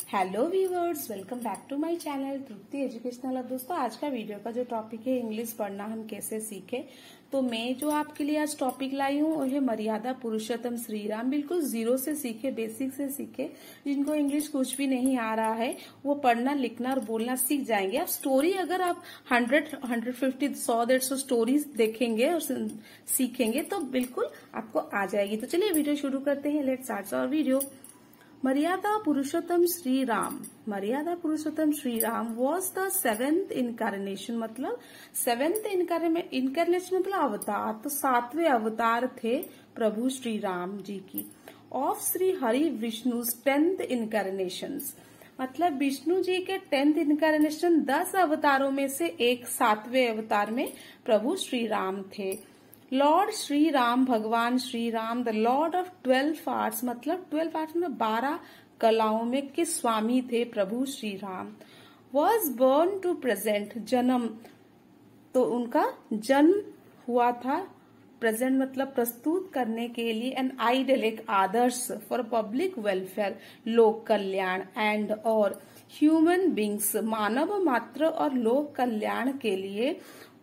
Hello viewers, welcome back to my channel Tripti educational. अब दोस्तों, आज का वीडियो का जो टॉपिक है इंग्लिश पढ़ना हम कैसे सीखे, तो मैं जो आपके लिए आज टॉपिक लाई हूँ वो है मर्यादा पुरुषोत्तम श्री राम। बिल्कुल जीरो से सीखे, बेसिक से सीखे। जिनको इंग्लिश कुछ भी नहीं आ रहा है वो पढ़ना, लिखना और बोलना सीख जाएंगे। आप स्टोरी अगर आप 100, 150, 100-150 स्टोरीज देखेंगे और सीखेंगे तो बिल्कुल आपको आ जाएगी। तो चलिए वीडियो शुरू करते हैं। Let's start our video. मर्यादा पुरुषोत्तम श्री राम। मर्यादा पुरुषोत्तम Shri Ram was the 7th incarnation, मतलब 7th इनकारनेशन मतलब अवतार। तो 7वें अवतार थे प्रभु श्री राम जी की। Of Shri Hari Vishnu 10th incarnation, मतलब विष्णु जी के 10th इनकारनेशन 10 अवतारों में से एक 7वें अवतार में प्रभु श्री राम थे। लॉर्ड श्री राम, भगवान Shri Ram the Lord of 12 arts, मतलब 12 आर्ट्स में 12 कलाओं में के स्वामी थे प्रभु Shri Ram. Was born to present, जन्म, तो उनका जन्म हुआ था। प्रेजेंट मतलब प्रस्तुत करने के लिए। एन आइडल, एक आदर्श, फॉर पब्लिक वेलफेयर, लोक कल्याण, एंड और ह्यूमन बींग्स, मानव मात्र और लोक कल्याण के लिए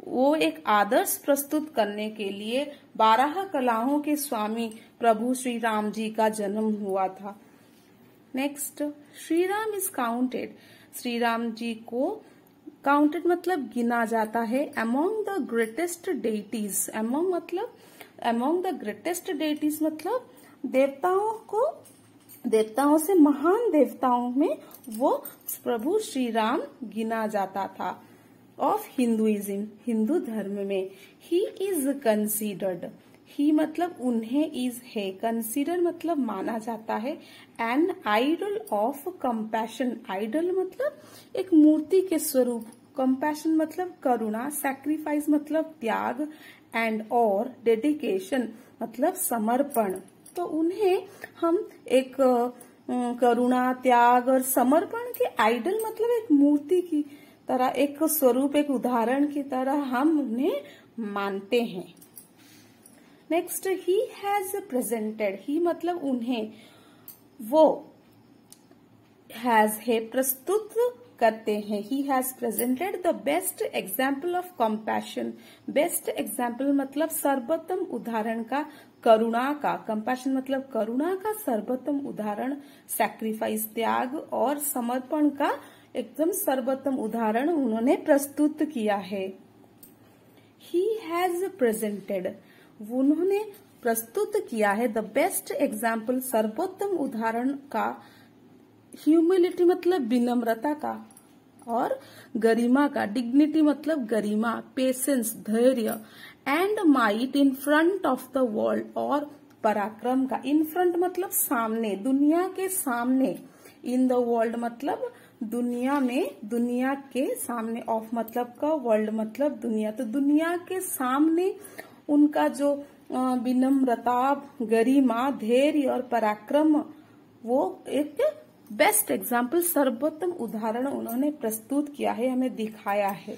वो एक आदर्श प्रस्तुत करने के लिए 12 कलाओं के स्वामी प्रभु श्री राम जी का जन्म हुआ था। Next, Shri Ram is counted. Shri Ram ji को काउंटेड मतलब गिना जाता है। Among the greatest deities, among the greatest deities मतलब देवताओं से महान देवताओं में वो प्रभु श्री राम गिना जाता था। ऑफ हिंदुइज्म, हिंदू धर्म में। ही इज कंसीडर्ड, ही मतलब उन्हें, इज है, कंसीडर मतलब माना जाता है। An idol of compassion, idol मतलब एक मूर्ति के स्वरूप, कंपैशन मतलब करुणा, सैक्रिफाइस मतलब त्याग, एंड और डेडिकेशन मतलब समर्पण। तो उन्हें हम एक करुणा, त्याग और समर्पण के आइडल मतलब एक मूर्ति की तरह, एक स्वरूप, एक उदाहरण की तरह हम उन्हें मानते हैं। नेक्स्ट, ही हैज प्रेजेंटेड, ही मतलब उन्हें, वो हैज है प्रस्तुत करते हैं। He has presented the best example of compassion, best example मतलब सर्वोत्तम उदाहरण का, करुणा का, कंपैशन मतलब करुणा का सर्वोत्तम उदाहरण, सैक्रिफाइस त्याग और समर्पण का एकदम सर्वोत्तम उदाहरण उन्होंने प्रस्तुत किया है। ही हैज प्रेजेंटेड, उन्होंने प्रस्तुत किया है द बेस्ट एग्जाम्पल, सर्वोत्तम उदाहरण का, ह्यूमिलिटी मतलब विनम्रता का, और गरिमा का, डिग्निटी मतलब गरिमा, पेशेंस धैर्य, and might in front of the world, और पराक्रम का। इन फ्रंट मतलब सामने, दुनिया के सामने, इन द वर्ल्ड मतलब दुनिया में, दुनिया के सामने, ऑफ मतलब का, वर्ल्ड मतलब दुनिया, तो दुनिया के सामने उनका जो विनम्रता, गरिमा, धैर्य और पराक्रम, वो एक बेस्ट एग्जाम्पल, सर्वोत्तम उदाहरण उन्होंने प्रस्तुत किया है, हमें दिखाया है।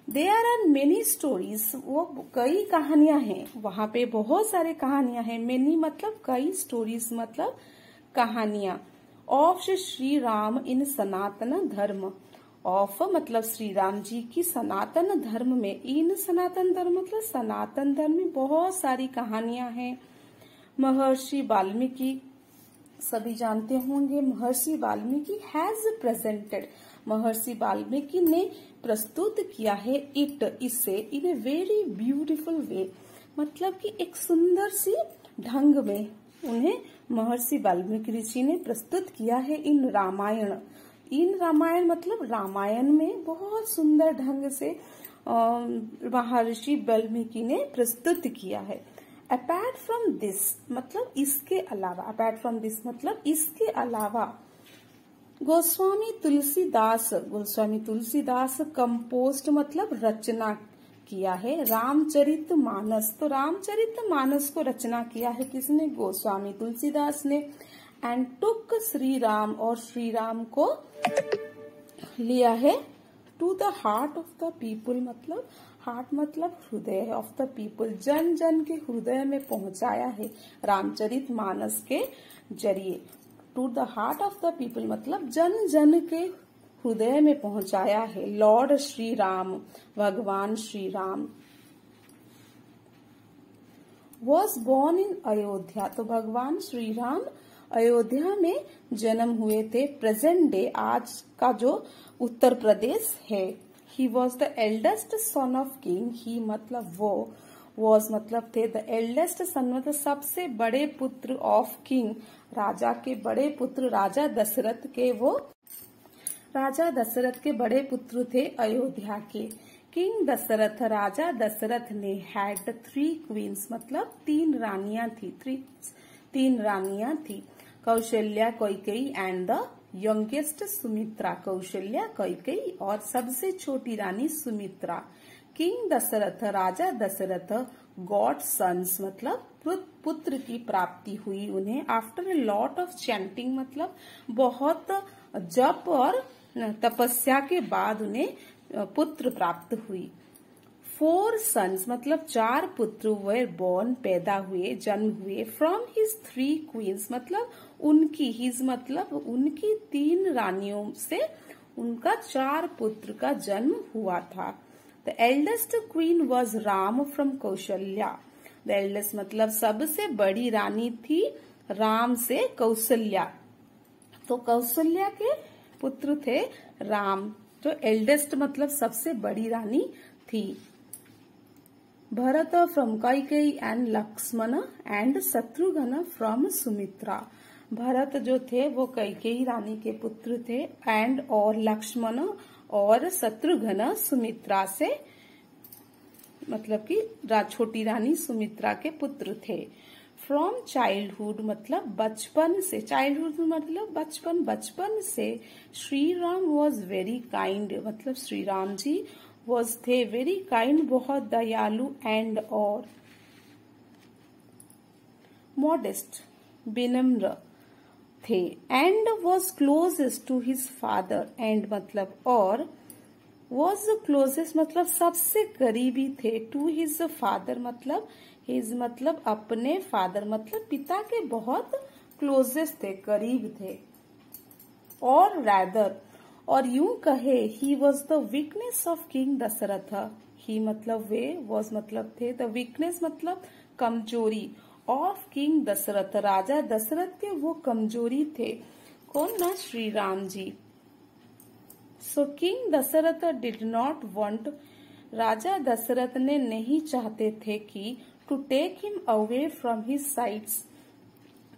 देयर आर मेनी स्टोरीज, वो कई कहानियां हैं, वहां पे बहुत सारे कहानियां हैं। मेनी मतलब कई, स्टोरीज मतलब कहानियां। ऑफ श्री राम इन सनातन धर्म, ऑफ मतलब श्री राम जी की सनातन धर्म में, इन सनातन धर्म मतलब सनातन धर्म में बहुत सारी कहानियां हैं। महर्षि वाल्मीकि, सभी जानते होंगे, महर्षि वाल्मीकि हैज प्रेजेंटेड, महर्षि वाल्मीकि ने प्रस्तुत किया है, इट, इससे, इन ए वेरी ब्यूटीफुल वे, मतलब कि एक सुंदर सी ढंग में उन्हें महर्षि वाल्मीकि ऋषि ने प्रस्तुत किया है। इन रामायण, इन रामायण मतलब रामायण में बहुत सुंदर ढंग से महर्षि वाल्मीकि ने प्रस्तुत किया है। अपार्ट फ्रॉम दिस मतलब इसके अलावा, अपार्ट फ्रॉम दिस मतलब इसके अलावा, गोस्वामी तुलसीदास कंपोस्ट मतलब रचना किया है रामचरितमानस। तो रामचरितमानस को रचना किया है किसने? गोस्वामी तुलसीदास ने। एंड टुक श्री राम, और श्री राम को लिया है to the heart of the people, मतलब हार्ट मतलब हृदय ऑफ द पीपुल, जन जन के हृदय में पहुंचाया है रामचरितमानस के जरिए। To the heart of the people मतलब जन जन के हृदय में पहुंचाया है। लॉर्ड श्री राम, भगवान Shri Ram. Was born in Ayodhya, तो भगवान श्री राम अयोध्या में जन्म हुए थे। प्रेजेंट डे, आज का जो उत्तर प्रदेश है। He was the eldest son of king, he मतलब वो, वॉज मतलब थे, द एल्डेस्ट सन मतलब सबसे बड़े पुत्र ऑफ किंग, राजा के बड़े पुत्र, राजा दशरथ के, वो राजा दशरथ के बड़े पुत्र थे अयोध्या के। किंग दशरथ, राजा दशरथ ने हैड 3 क्वींस मतलब 3 रानियां थी, 3 रानियां थी। Kaushalya, Kaikeyi and the youngest Sumitra, Kaushalya, Kaikeyi और सबसे छोटी रानी सुमित्रा। किंग दशरथ, राजा दशरथ गॉट सन्स मतलब पुत्र की प्राप्ति हुई उन्हें। After a lot of chanting मतलब बहुत जप और तपस्या के बाद उन्हें पुत्र प्राप्त हुई। 4 सन्स मतलब 4 पुत्र वर बॉर्न पैदा हुए, जन्म हुए। फ्रॉम हिज 3 क्वींस मतलब उनकी, हिज मतलब उनकी 3 रानियों से उनका 4 पुत्र का जन्म हुआ था। The eldest queen was Ram from Kaushalya, the eldest मतलब सबसे बड़ी रानी थी राम से कौशल्या, तो कौशल्या के पुत्र थे राम, तो एल्डेस्ट मतलब सबसे बड़ी रानी थी। Bharat from Kaikeyi and Lakshman and Shatrughan from Sumitra, Bharat जो थे वो कैकेयी रानी के पुत्र थे, एंड और लक्ष्मण और शत्रुघ्न सुमित्रा से मतलब कि छोटी रानी सुमित्रा के पुत्र थे। फ्रॉम चाइल्डहुड मतलब बचपन से, चाइल्डहुड मतलब बचपन से। Shri Ram was very kind मतलब श्री राम जी वॉज थे वेरी काइंड बहुत दयालु, एंड और मॉडेस्ट विनम्र थे। And was closest to his father, and मतलब और, वॉज क्लोजेस्ट मतलब सबसे करीबी थे, टू हिज फादर मतलब हिज मतलब अपने फादर मतलब पिता के बहुत क्लोजेस्ट थे, करीब थे। और रैदर और यूं कहे, he was the weakness of king Dasharath, he मतलब वे, वॉज मतलब थे, द वीकनेस मतलब कमजोरी, ऑफ किंग दशरथ राजा दशरथ के वो कमजोरी थे। कौन ना, Shri Ram ji. So king Dasharath did not want, राजा दशरथ ने नहीं चाहते थे कि to take him away from his sides,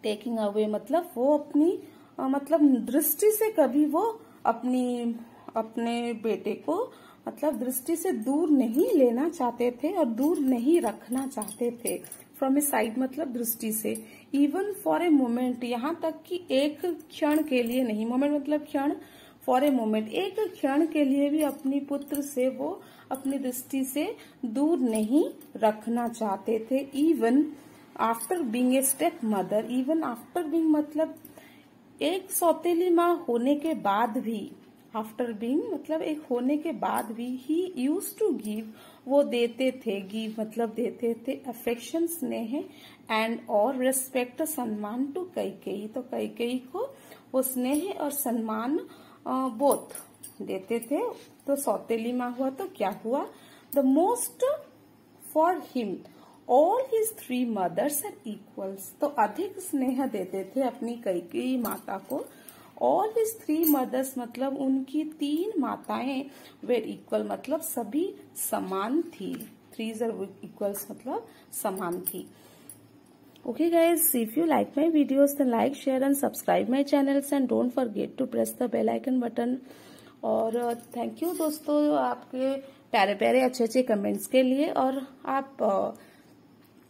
taking away मतलब वो अपनी मतलब दृष्टि से कभी वो अपने बेटे को मतलब दृष्टि से दूर नहीं लेना चाहते थे और दूर नहीं रखना चाहते थे। फ्रॉम ए साइड मतलब दृष्टि से। इवन फॉर ए मोमेंट, यहाँ तक कि एक क्षण के लिए नहीं, मोमेंट मतलब क्षण, फॉर ए मोमेंट एक क्षण के लिए भी अपनी पुत्र से वो अपनी दृष्टि से दूर नहीं रखना चाहते थे। Even after being a step mother, even after being मतलब एक सौतेली माँ होने के बाद भी, आफ्टर बीइंग मतलब एक होने के बाद भी, ही यूज टू गिव वो देते थे, गिव मतलब देते थे, अफेक्शन स्नेह एंड और रिस्पेक्ट सम्मान टू कैकेयी, तो कैकेयी को वो स्नेह और सम्मान बोथ देते थे। तो सौतेली माँ हुआ तो क्या हुआ, the most for him all his 3 mothers are equals, तो अधिक स्नेह देते थे अपनी कैकेयी माता को। ऑल हिज 3 मदर्स मतलब उनकी 3 माताएं वेर इक्वल मतलब सभी समान थी, 3 इक्वल्स मतलब समान थी। Okay guys, if you like my videos then like, share and subscribe my channels and don't forget to press the bell icon button। और थैंक यू दोस्तों आपके प्यारे प्यारे अच्छे अच्छे कमेंट्स के लिए और आप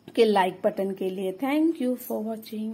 के लाइक बटन के लिए। Thank you for watching.